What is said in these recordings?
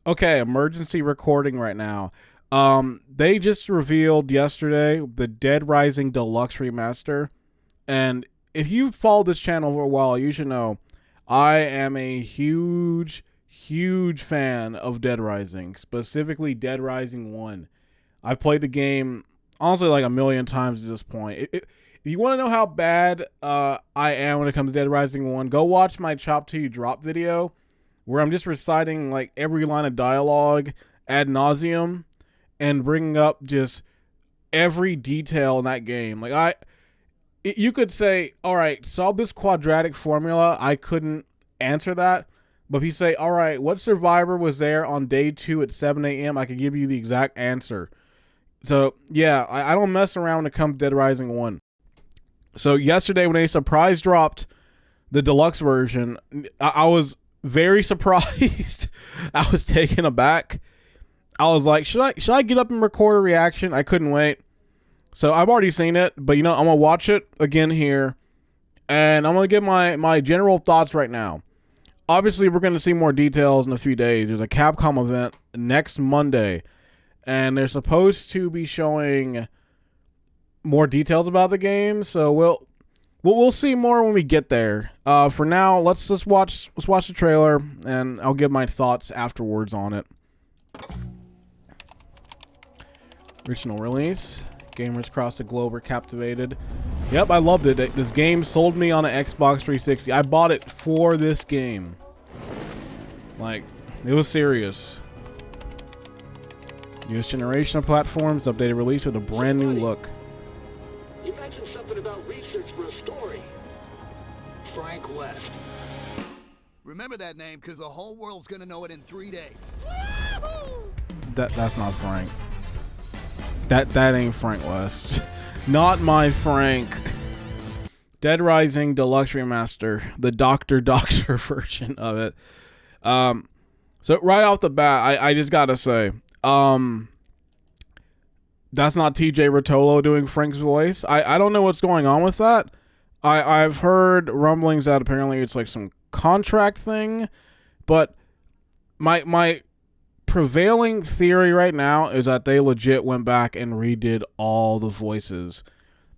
Okay, emergency recording right now. They just revealed yesterday the Dead Rising Deluxe Remaster. And if you've followed this channel for a while, you should know I am a huge fan of Dead Rising, specifically Dead Rising 1. I've played the game, honestly, like a million times at this point. If you want to know how bad I am when it comes to Dead Rising 1, go watch my Chop Till You Drop video, where I'm just reciting like every line of dialogue ad nauseum and bringing up just every detail in that game. Like you could say, all right, solve this quadratic formula. I couldn't answer that. But if you say, all right, what survivor was there on day 2 at 7 a.m., I could give you the exact answer. So, yeah, I don't mess around when it comes to Dead Rising 1. So, yesterday when they surprise dropped the deluxe version, I was very surprised. I was taken aback. I was like, should I get up and record a reaction? I couldn't wait. So, I've already seen it, but, I'm going to watch it again here. And I'm going to give my general thoughts right now. Obviously, we're going to see more details in a few days. There's a Capcom event next Monday, and they're supposed to be showing more details about the game. So we'll see more when we get there. For now, let's watch the trailer, and I'll give my thoughts afterwards on it. Original release. Gamers across the globe are captivated. Yep, I loved it. This game sold me on an Xbox 360. I bought it for this game. Like, it was serious. Newest generation of platforms, updated release with a brand new look. You mentioned something about research for a story. Frank West. Remember that name, because the whole world's gonna know it in 3 days. That's not Frank. That ain't Frank West. Not my Frank. Dead Rising Deluxe Remaster, the Doctor version of it. So right off the bat, I just gotta say, that's not TJ Rotolo doing Frank's voice. I don't know what's going on with that. I've heard rumblings that apparently it's like some contract thing, but my prevailing theory right now is that they legit went back and redid all the voices,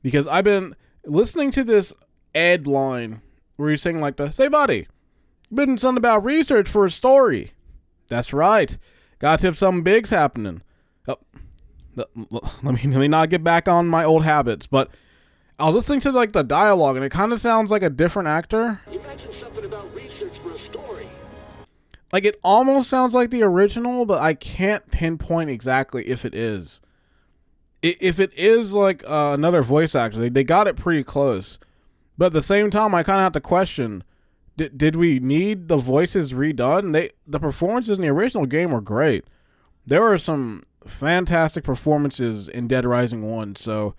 because I've been listening to this Ed line where he's saying like say buddy, been something about research for a story. That's right, got tip something big's happening. Let me not get back on my old habits, but I was listening to like the dialogue and it kind of sounds like a different actor. You mentioned something about research for a story. Like, it almost sounds like the original, but I can't pinpoint exactly if it is. If it is, like, another voice actor, they got it pretty close. But at the same time, I kind of have to question, did we need the voices redone? The performances in the original game were great. There were some fantastic performances in Dead Rising 1, so,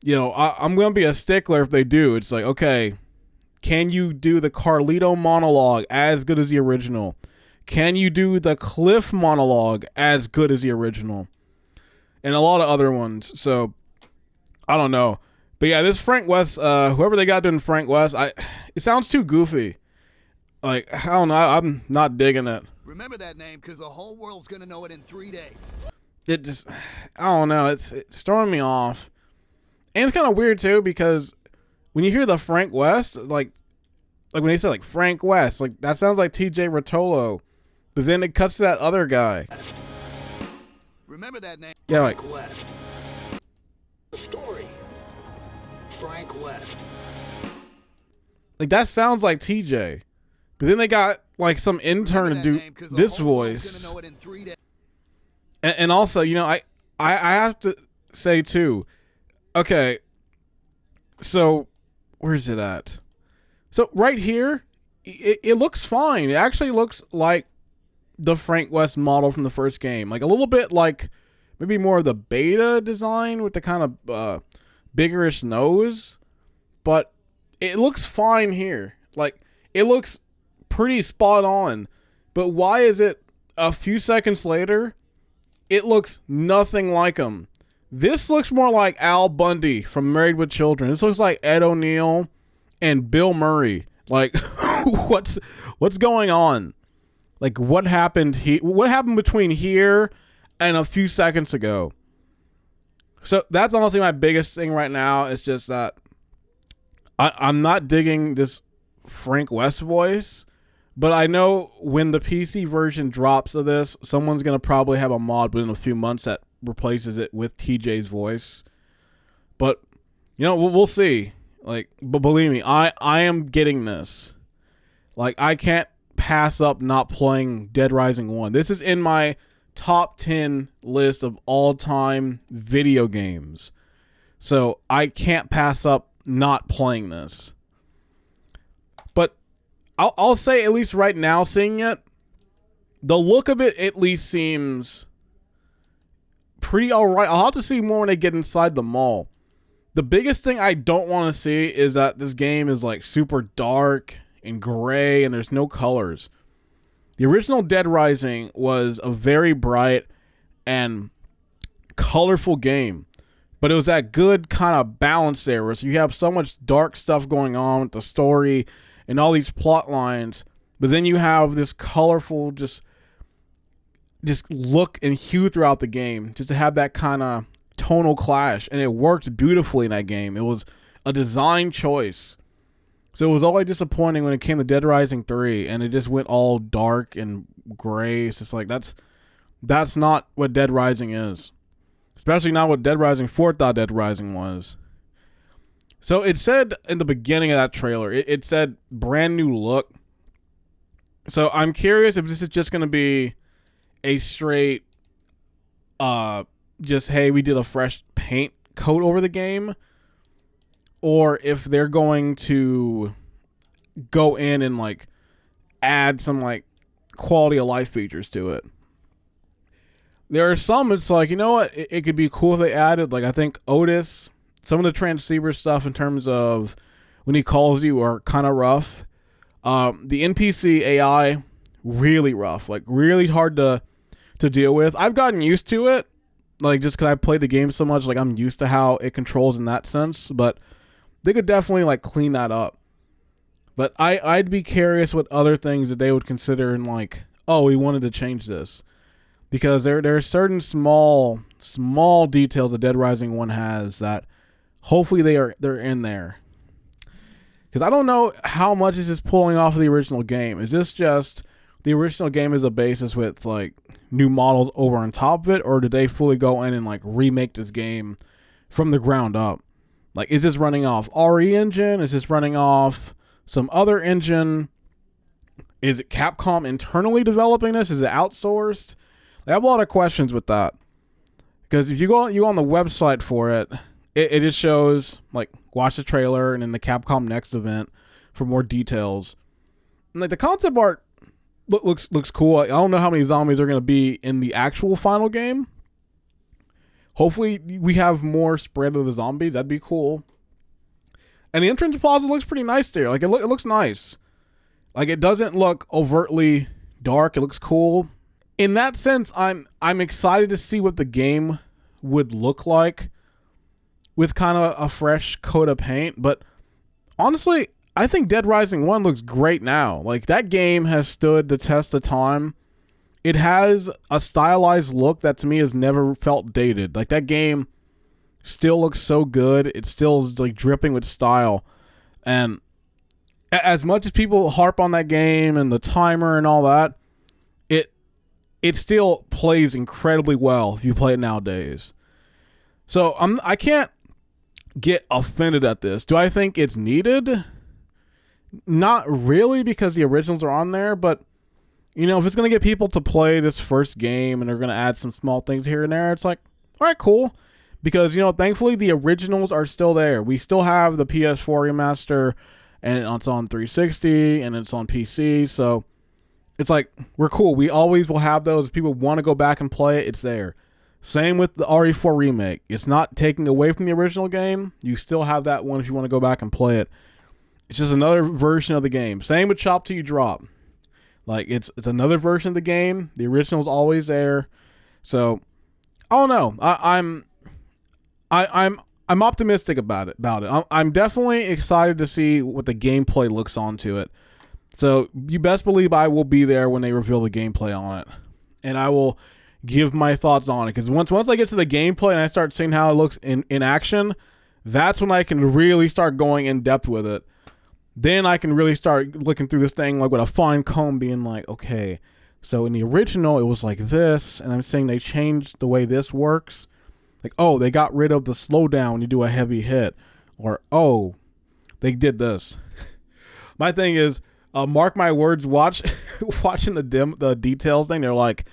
I'm going to be a stickler if they do. It's like, okay, can you do the Carlito monologue as good as the original? Can you do the Cliff monologue as good as the original? And a lot of other ones. So, I don't know. But yeah, this Frank West, whoever they got doing Frank West, it sounds too goofy. Like, I don't know, I'm not digging it. Remember that name, because the whole world's gonna know it in 3 days. It just, I don't know, it's throwing me off. And it's kind of weird too, because when you hear the Frank West, like when they say like Frank West, like that sounds like TJ Rotolo, but then it cuts to that other guy. Remember that name? Yeah, like Frank West. The story. Frank West. like that sounds like TJ, but then they got like some intern to do this voice. And also, I have to say too. Okay, so where's it at? So right here, it looks fine. It actually looks like the Frank West model from the first game. Like a little bit like maybe more of the beta design with the kind of biggerish nose. But it looks fine here. Like it looks pretty spot on. But why is it a few seconds later, it looks nothing like him? This looks more like Al Bundy from Married with Children. This looks like Ed O'Neill and Bill Murray. Like, what's going on? Like, what happened what happened between here and a few seconds ago? So that's honestly my biggest thing right now. It's just that I'm not digging this Frank West voice, but I know when the PC version drops of this, someone's going to probably have a mod within a few months that replaces it with TJ's voice. But, you know, we'll see. Like, but believe me, I am getting this. Like, I can't pass up not playing Dead Rising 1. This is in my top 10 list of all-time video games. So I can't pass up not playing this. But I'll say, at least right now, seeing it, the look of it at least seems pretty alright. I'll have to see more when I get inside the mall. The biggest thing I don't want to see is that this game is like super dark and gray and there's no colors. The original Dead Rising was a very bright and colorful game, but it was that good kind of balance there where you have so much dark stuff going on with the story and all these plot lines, but then you have this colorful just look and hue throughout the game, just to have that kind of tonal clash, and it worked beautifully in that game. It was a design choice. So it was always disappointing when it came to Dead Rising 3 and it just went all dark and gray. It's just like, that's not what Dead Rising is. Especially not what Dead Rising 4 thought Dead Rising was. So it said in the beginning of that trailer, it said brand new look. So I'm curious if this is just going to be a straight, just, hey, we did a fresh paint coat over the game, or if they're going to go in and like add some like quality of life features to it. There are some, it's like, you know what, it could be cool if they added, like, I think Otis, some of the transceiver stuff in terms of when he calls you are kind of rough. The NPC AI, really rough, like really hard to deal with. I've gotten used to it, like just because I played the game so much, like I'm used to how it controls in that sense, but they could definitely like clean that up. But I'd be curious what other things that they would consider and like, oh, we wanted to change this. Because there are certain small details that Dead Rising 1 has that hopefully they're in there. Because I don't know how much is this pulling off of the original game. Is this just the original game as a basis with like new models over on top of it, or did they fully go in and like remake this game from the ground up? Like, is this running off RE engine? Is this running off some other engine? Is it Capcom internally developing this? Is it outsourced? I have a lot of questions with that. Because if you go on the website for it, it just shows, like, watch the trailer and then the Capcom Next event for more details. And, like, the concept art looks cool. I don't know how many zombies are going to be in the actual final game. Hopefully we have more spread of the zombies. That'd be cool. And the entrance plaza looks pretty nice there. Like, it looks nice. Like, it doesn't look overtly dark. It looks cool. In that sense, I'm excited to see what the game would look like with kind of a fresh coat of paint. But honestly, I think Dead Rising 1 looks great now. Like, that game has stood the test of time. It has a stylized look that to me has never felt dated. Like, that game still looks so good. It still is like dripping with style. And as much as people harp on that game and the timer and all that, it still plays incredibly well if you play it nowadays. So I can't get offended at this. Do I think it's needed? Not really, because the originals are on there, but you know, if it's going to get people to play this first game and they're going to add some small things here and there, it's like, all right, cool. Because, you know, thankfully the originals are still there. We still have the PS4 remaster, and it's on 360 and it's on PC, so it's like, we're cool. We always will have those. If people want to go back and play it, it's there. Same with the RE4 remake. It's not taking away from the original game. You still have that one if you want to go back and play it. It's just another version of the game. Same with Chop Till You Drop. Like, it's another version of the game. The original is always there. So, I don't know. I'm optimistic about it. I'm definitely excited to see what the gameplay looks onto it. So you best believe I will be there when they reveal the gameplay on it, and I will give my thoughts on it. Because once I get to the gameplay and I start seeing how it looks in action, that's when I can really start going in depth with it. Then I can really start looking through this thing like with a fine comb, being like, okay, so in the original it was like this, and I'm saying they changed the way this works. Like, oh, they got rid of the slowdown when you do a heavy hit, or oh, they did this. My thing is, mark my words, watching the details thing. They're like,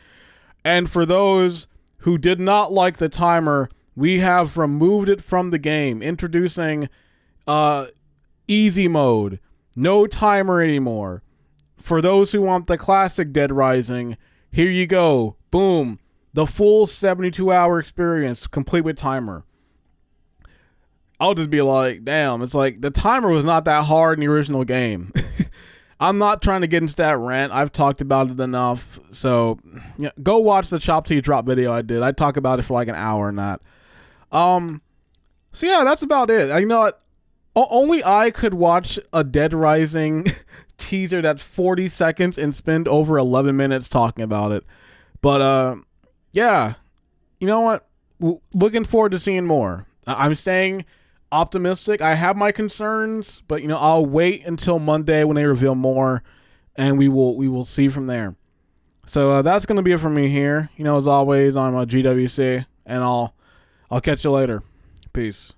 and for those who did not like the timer, we have removed it from the game, introducing easy mode, no timer anymore. For those who want the classic Dead Rising, here you go, boom, the full 72-hour experience, complete with timer. I'll just be like, damn, it's like the timer was not that hard in the original game. I'm not trying to get into that rant. I've talked about it enough. So yeah, go watch the Chop Till You Drop video I did. I talk about it for like an hour and that. So yeah, that's about it. You know what? Only I could watch a Dead Rising teaser that's 40 seconds and spend over 11 minutes talking about it. But yeah, you know what? Looking forward to seeing more. I'm staying optimistic. I have my concerns, but you know, I'll wait until Monday when they reveal more, and we will see from there. So that's gonna be it for me here. You know, as always, I'm a GWC, and I'll catch you later. Peace.